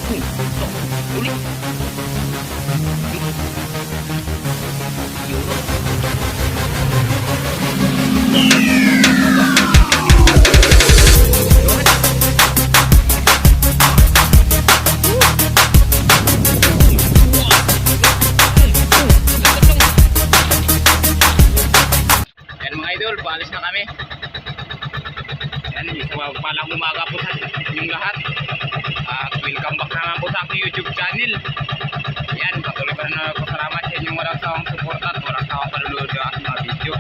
Uli. Ayan mga idol, paalis na kami. Ayan, palang umaga po sa inyong lahat. At welcome back naman po sa aking YouTube channel. Ayan, patuloy pa na salamat sa inyong walang sawang suporta at walang sawang panunod sa aking mga video.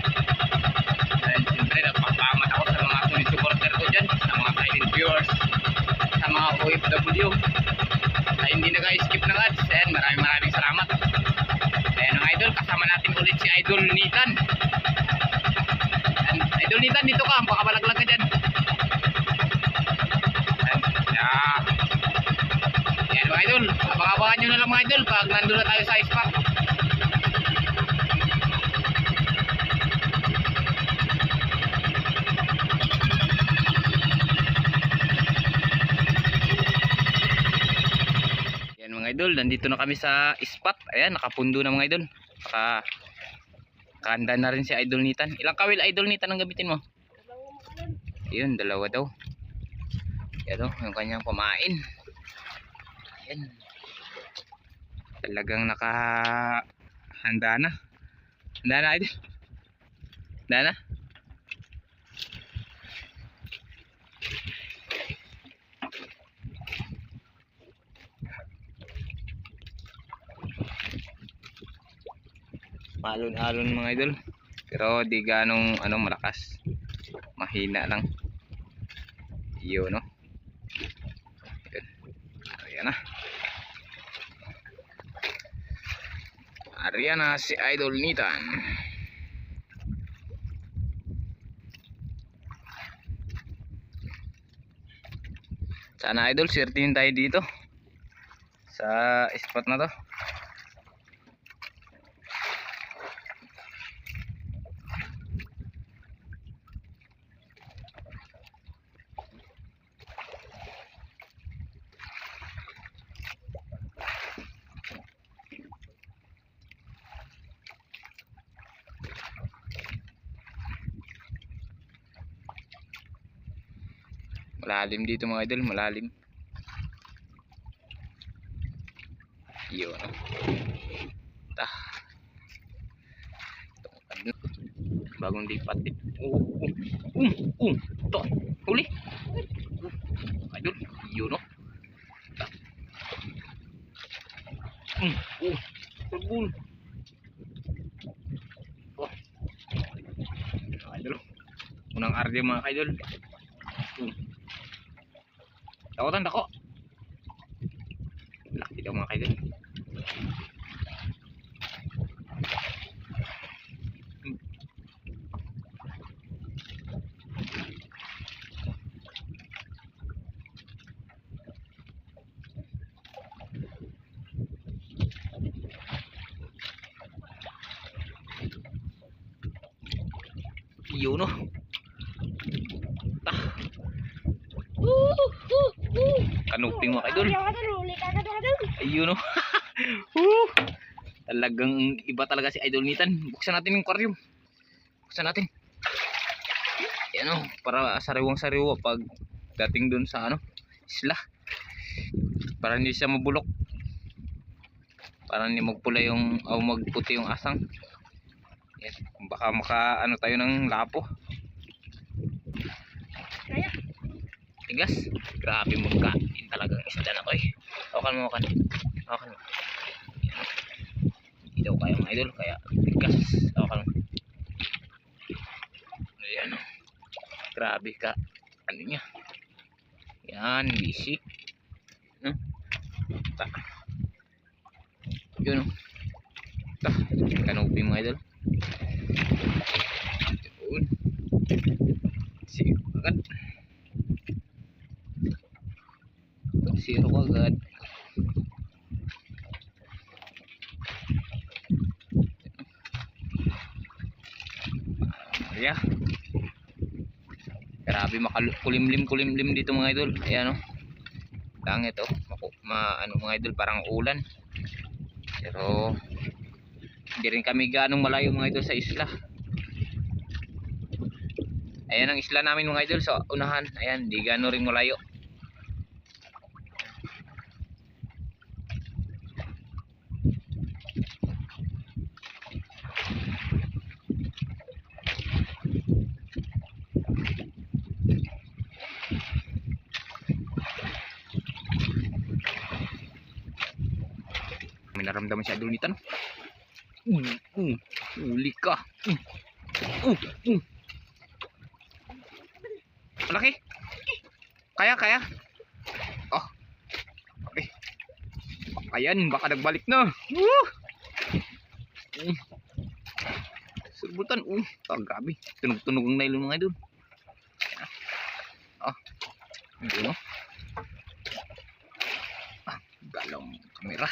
Ayan, siyempre nagpasalamat ako sa mga solid supporter ko dyan, sa mga silent viewers, sa mga OFW, sa hindi nag-skip ng ads. Ayan, maraming salamat. Ayan mga idol, kasama natin ulit si Idol Nitan. Ayan, Idol Nitan, dito ka, pakabalaglag ka dyan. Ayan mga idol, abangan nyo na lang mga idol pag nandun na tayo sa spot. Ayan mga idol, nandito na kami sa spot. Ayan, nakapundo na mga idol. Nakahanda na rin si Idol Nitan. Ilang kawil Idol Nitan ang gamitin mo? Ayun, dalawa daw. Ayan o, yung kanyang pamain. Ayan. Talagang nakahanda na. Handa na Idol. Handa na. Alon-alon mga idol. Pero di ganong malakas. Mahina lang. Yun no. Ayan na. Ariyan na si Idol Nitan. Sana idol, swertihin tayo dito sa spot na to. Malalim dito mga idol, malalim. Yun. Bagong lipat din. Ito, huli. Idol, yun no. Terbul. Idol. Unang arde mga idol. Takutan dako. Laki daw mga kaidol. Yun no. Kanuping mga idol. Ayun no. Talagang iba talaga si Idol Nitan. Buksan natin yung aquarium. Buksan natin. Ayan o, para sariwang-sariwa pag dating dun sa isla. Para hindi siya mabulok. Para hindi magpula yung magputi yung asang. Ayan, baka tayo ng lapo. Kaya tigas, grabe mo kain talagang isda na ko eh. Hawakan mo. Hindi daw kaya mga idol, kaya tigas. Hawakan mo. Ayan o. Grabe ka. Ano niya? Yan, bisik. Yun o. Kanupi mga idol. Yun. Sige agad. Zero agad. Yeah. Grabe makakulimlim dito mga idol. Ayan o. Langit o. ano mga idol, parang ulan. Pero hindi rin kami gaanong malayo mga idol sa isla. Ayan ang isla namin mga idol sa unahan. Ayan, hindi gaano rin malayo. May naramdaman si idol nito, no? Uli ka. Malaki. Kaya. Oh. Okay. Ayan, baka nagbalik na. Surbutan. Grabe. Tunog-tunog ang nylon mga idol. Hindi, no? Galaw ang kamera.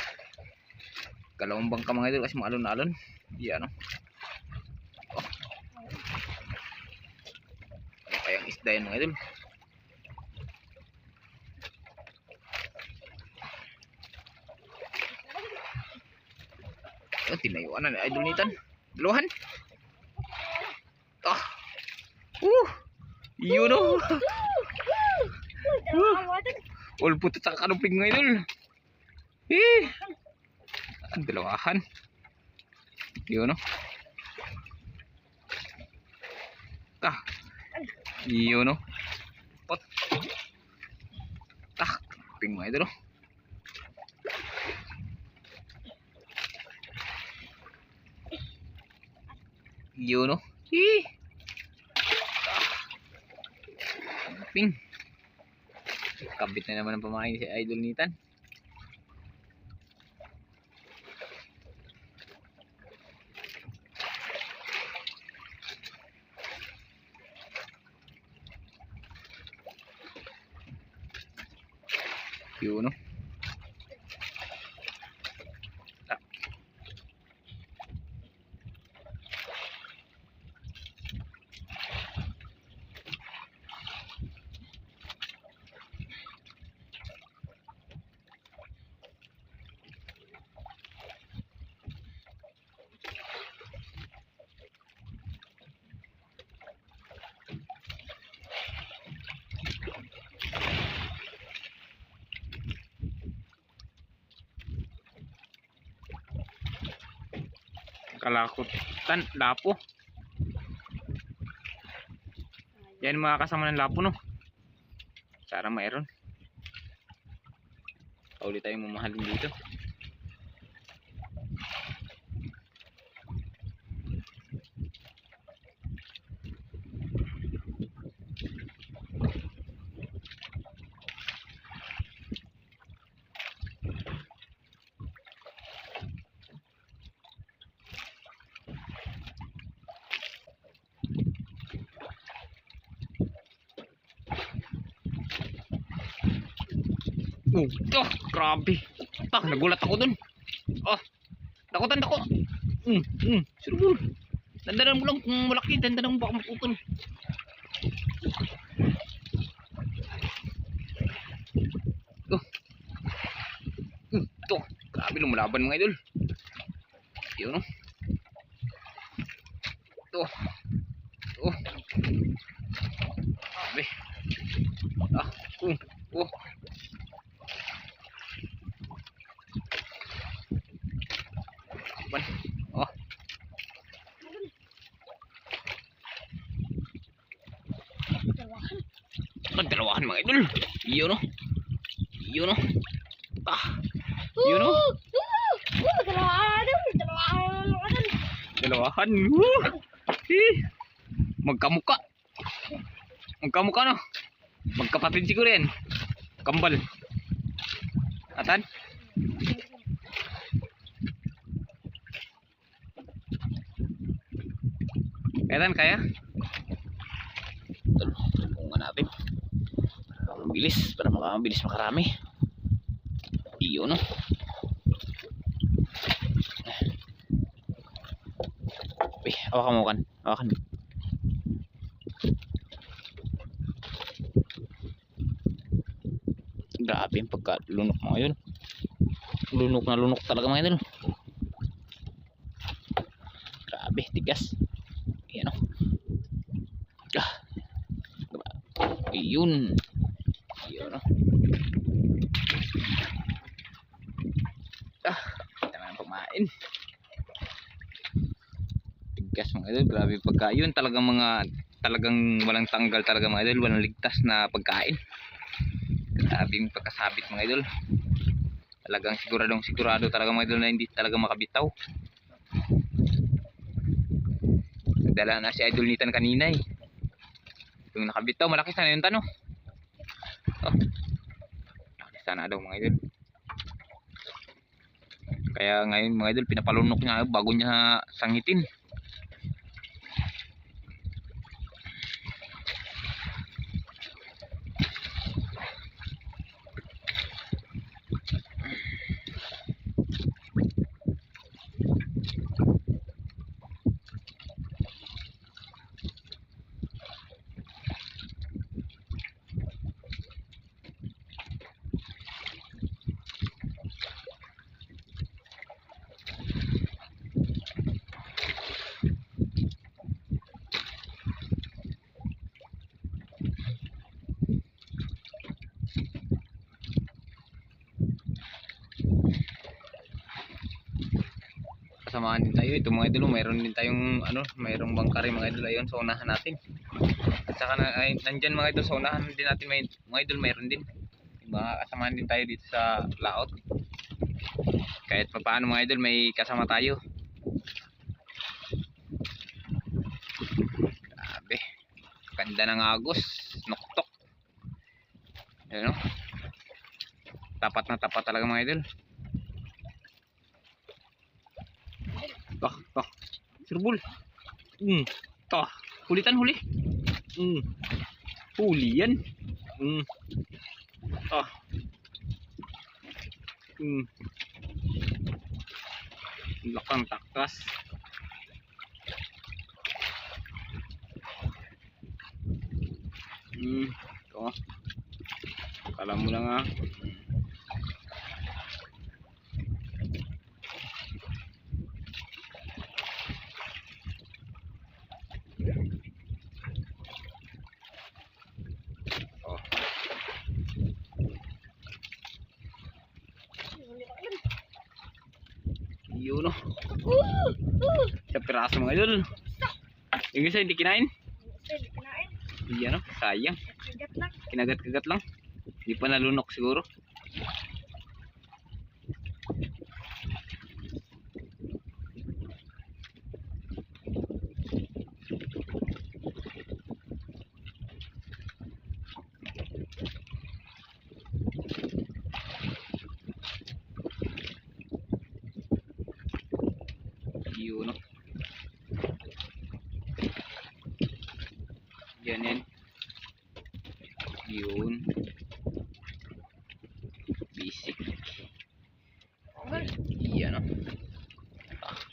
Galaw ang bangka mga idol kasi maalon-alon. Yan, no? Kayang isda yan mga idol. Tinayuan na idol nitan. Dalawahan. Yun, no? All puto sa kanuping mga idol. Dalawahan. Yun, no? Yun, no? Pot. Ping mga idol, no? Yun, no? Ping. Kabit na naman ang pamain si idol nitan. Yun, no? Kalakutan, lapo. Yan mga kasama ng lapo, no? Sana mayroon. Paulit tayong mamahalin dito. Grabe. Nagulat ako dun. Dakutan ako. Sure. Dandanan mo lang kung malaki. Dandanan mo baka maputol. Grabe lumalaban mga idol. Yun, no? Grabe. Dalawahan mga idol. Yun, no? Yun, no? Yun, no? Dalawahan. Magkamuka. Magkamuka, no? Magkapatid siguro yan. Kambal. Atan? Kaya? Tulungan natin. Para makabilis makarami. Iyo, no? Hawakan mo kan. Hawakan. Grabe. Grabe yung pagkalunok mga idol. Lunok na lunok talaga mga idol. Grabe, tigas. Ayan o. Ayun. Ayun o. Kita na kumain. Tigas mga idol. Grabe pagkain. Talagang walang tanggal talaga mga idol. Walang ligtas na pagkain. Grabe yung pagkasabit mga idol. Talagang sigurado talaga mga idol na hindi talaga makabitaw. Nagdala na si Idol Nitan kanina eh. Yung nakabitaw, malaki sana yung tanong. Malaki sana daw mga idol. Kaya ngayon mga idol, pinapalunok niya bago niya sangitin. Samahan din tayo ito mga idol. Mayroon din tayong mayroong bangkari mga idol. Ayun sa unahan natin. At saka nandyan mga idol sa unahan din natin mga idol, mayroon din mga kasamahan din tayo dito sa laot. Kahit pa paano mga idol, may kasama tayo. Grabe, ganda ng agos, noktok. Ayun o, tapat na tapat talaga mga idol. Sirbol. Hulitan huli. Huli yan. Lakang takas. Ito. Kala mo lang ha. Yun o. Sa piraso mga idol. Yung isa hindi kinain. Yan o, sayang. Kinagat-kagat lang. Hindi pa nalunok siguro. Yun o. Yan. Yun. Basic. Yan o.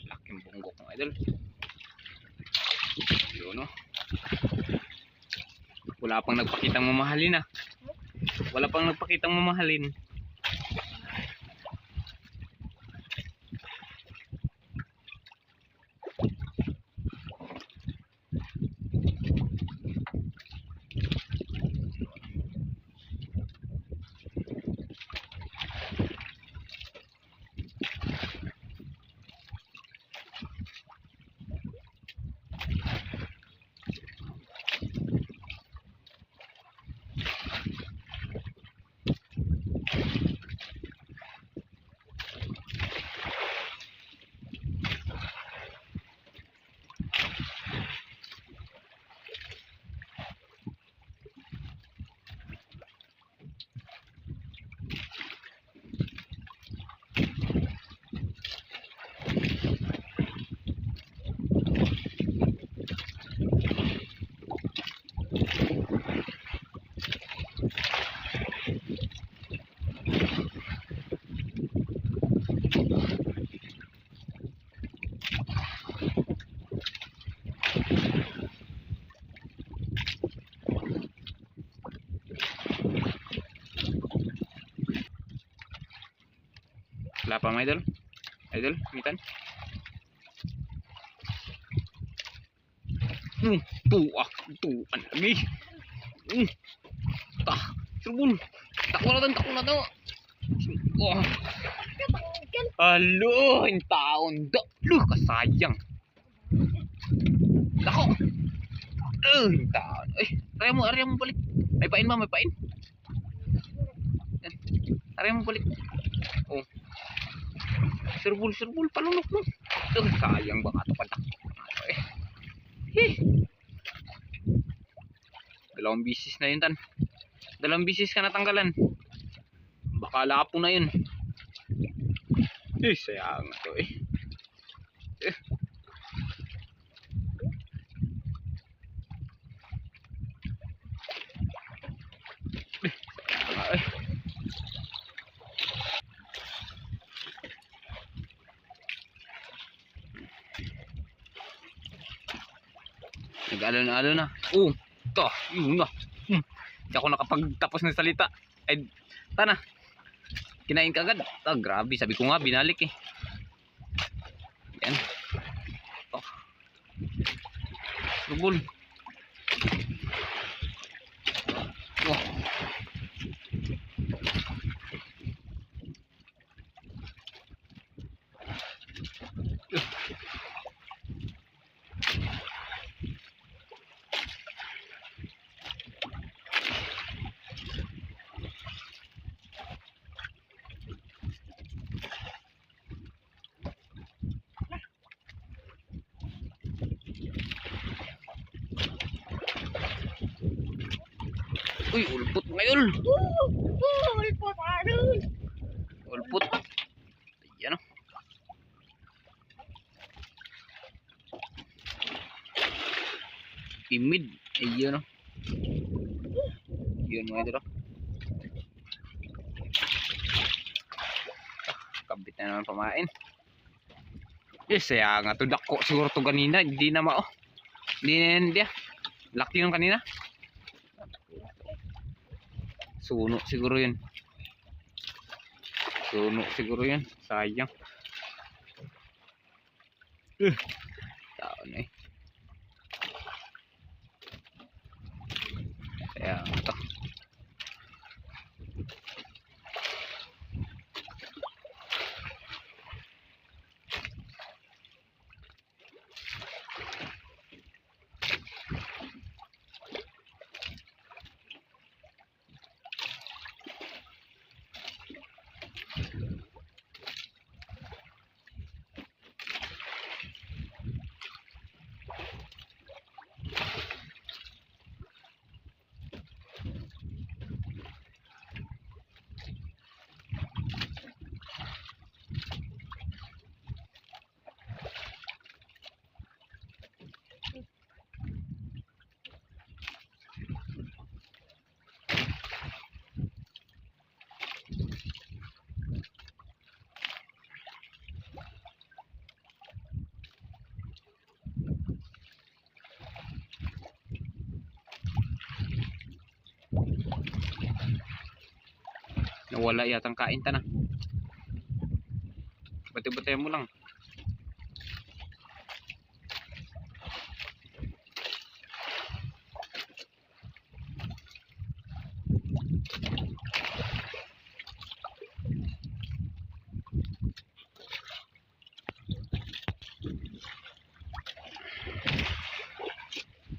Laking bunggok ng idol. Yun o. Wala pang nagpakitang mamahalin ah. Wala pang nagpakitang mamahalin. Wala pa mga idol. Idol, mitan. Tuak, tuan lagi. Tah, serbun. Takut na to. Wah. Halo, yung taon. Lu, kasayang. Dako. Yung taon. Area mo balik. May pain ba, may pain? Yan. Area mo balik. Oh. Serbul, palunok mo. Sayang baka ito patak. Dalawang bisis na yun tan. Dalawang bisis ka natanggalan. Baka lapo na yun. Sayang na to Nag-alon na. Ito, yun na. Hindi ako nakapagtapos ng salita. Ay, tana. Kinain ka agad. Grabe, sabi ko nga, binalik Yan. Ito. Rubol. Uy, ulpot ngayon. Ulpot aron. Ulpot. Ayan Timid. Ayan Yun mga idol. Kabit na naman pamain. Saya nga to dako siguro to kanina. Hindi na mao. Hindi. Laki yung kanina. Suno siguro yun. Sayang. Taon Sayang ito. Nawala yatang kain ta na. Bati-batay mo lang.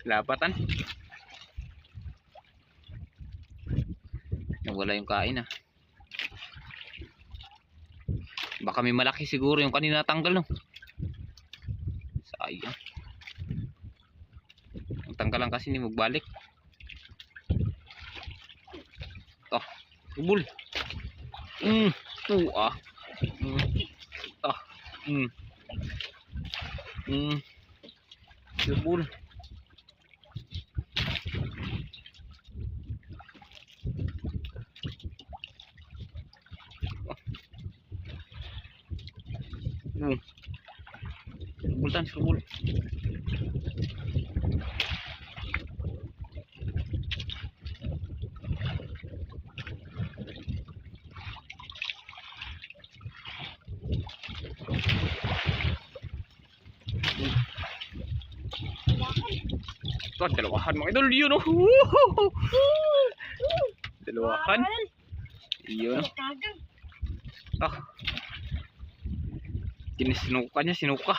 Lapatan. Nawala yung kain Baka may malaki siguro yung kanina tanggal Sayang. Ang tanggalan kasi hindi magbalik. Rubul. Rubul. Bultan, rubul. Ito, dalawahan mga idol. Yun, oh. Woohoo! Dalawahan. Yun, oh. Kagang. Ah. Sinisinuka niya, sinuka.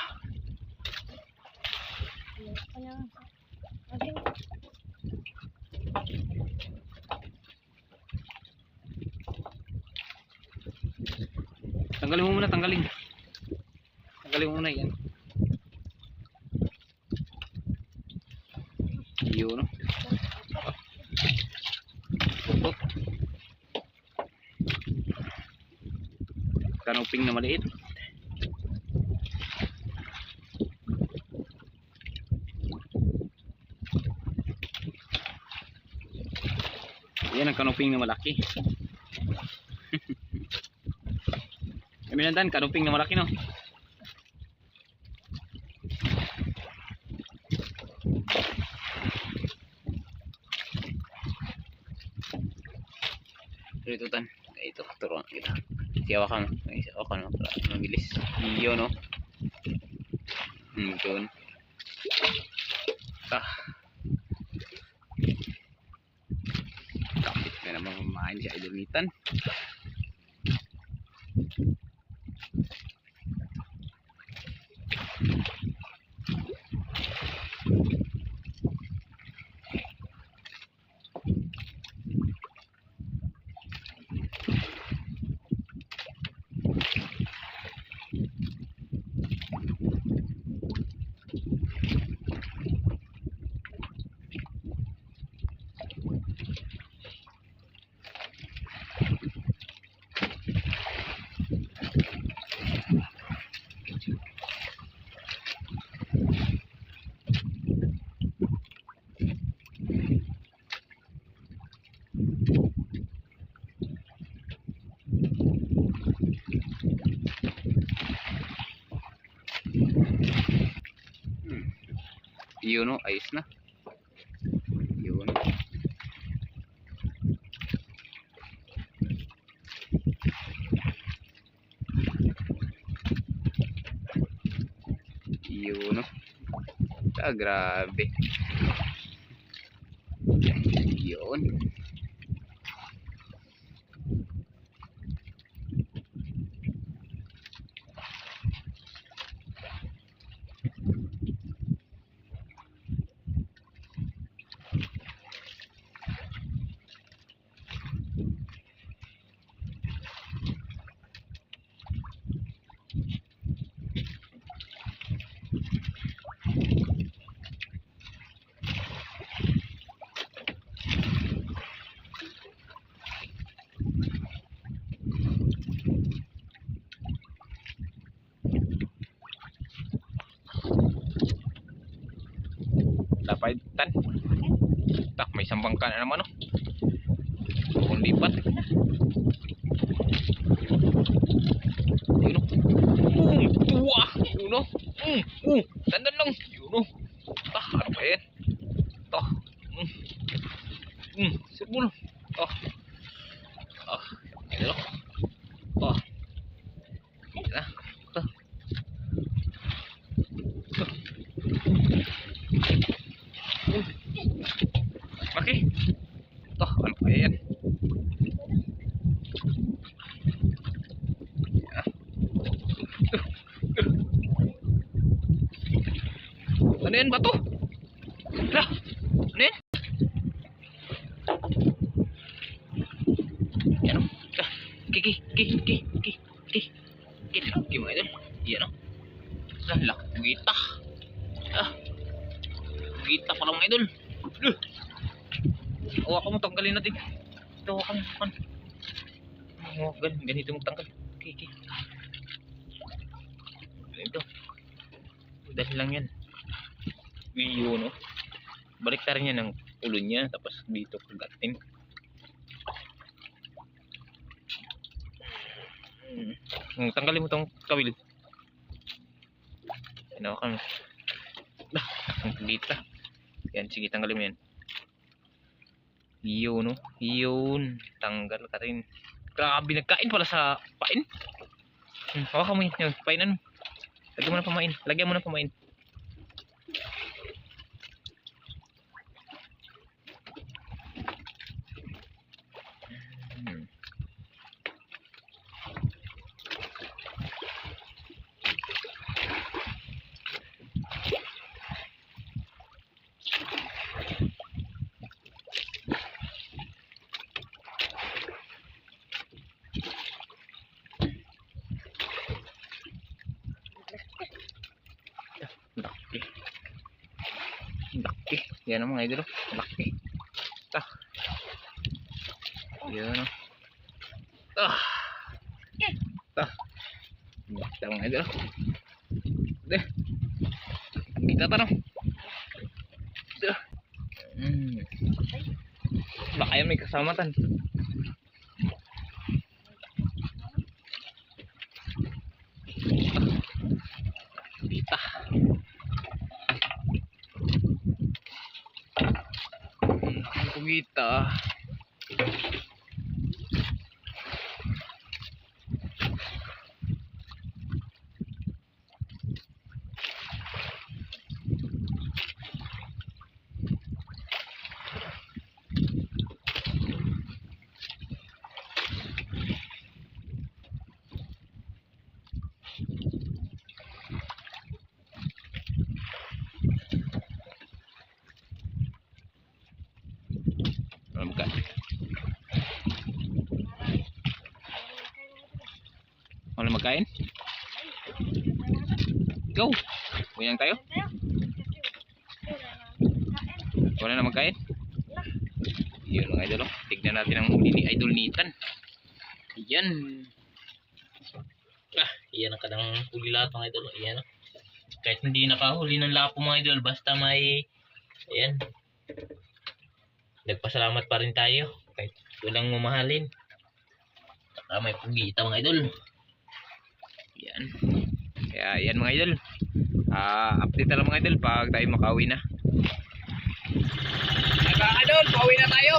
Tanggalin mo muna, tanggalin. Tanggalin mo muna yan. Yun, no? Tutok. Kanuping na maliit. Yan ang kanuping na malaki. Kami nandan, kanuping na malaki, no? Ito tan, ito turuan kita. Siyawakan mo, mabilis. Iyo, no? Doon. Kapit na naman kumain si Idol Nitan. Yun, no? Ayos na. Yun. Yun, no? Grabe. Yun. Lapay tan. Tak, may sambang ka na naman, no? Kung lipat. Yun, no? Tuwa! Yun, no? Dandan lang. Yun, no? Ano ba yan? Sibul. Ito, no? Ito na. Okay. Ano ba yan? Ano yan ba to? Lah, ano yan? Yan, o. Laki mga idol. Yan, o. Laki gita. Gita pala mga idol. Hawakan mo, tanggalin natin. Ito, hawakan mo. Ganito mo tanggal. Ganito. Dahil lang yan. Yun, no? Baliktar niya ng ulo niya. Tapos dito kagatin. Tanggalin mo tong kawil. Hawakan mo. Ang gita. Yan, sige, tanggalin mo yan. Yun, no? Yun. Tanggal ka rin. Grabe, nagkain pala sa pain. Hawakan mo yan. Painan mo. Lagyan mo na pamain. Lagyan mo na pamain. Laki. Laki. Yan ang mga idol. Laki. Ta. Yan o. Ah. Ta. Laki ang mga idol. Deh. Kita ta no. Dah. Baka yan may kasamatan. Kita. Kita. Wala magkain. Wala magkain? Go! Uyang tayo? Wala na magkain? Yun mga idol. Tignan natin ang huli ni Idol Nathan. Yan. Iyan ang kadang huli lahat mga idol. Iyan. Kahit hindi nakahuli ng lapo mga idol, basta may ayan. Nagpasalamat pa rin tayo kahit walang mamahalin. Saka may pugita mga idol. Yan. Kaya yan mga idol. Update na lang mga idol pag tayo makauwi na. Mga idol, pauwi na tayo.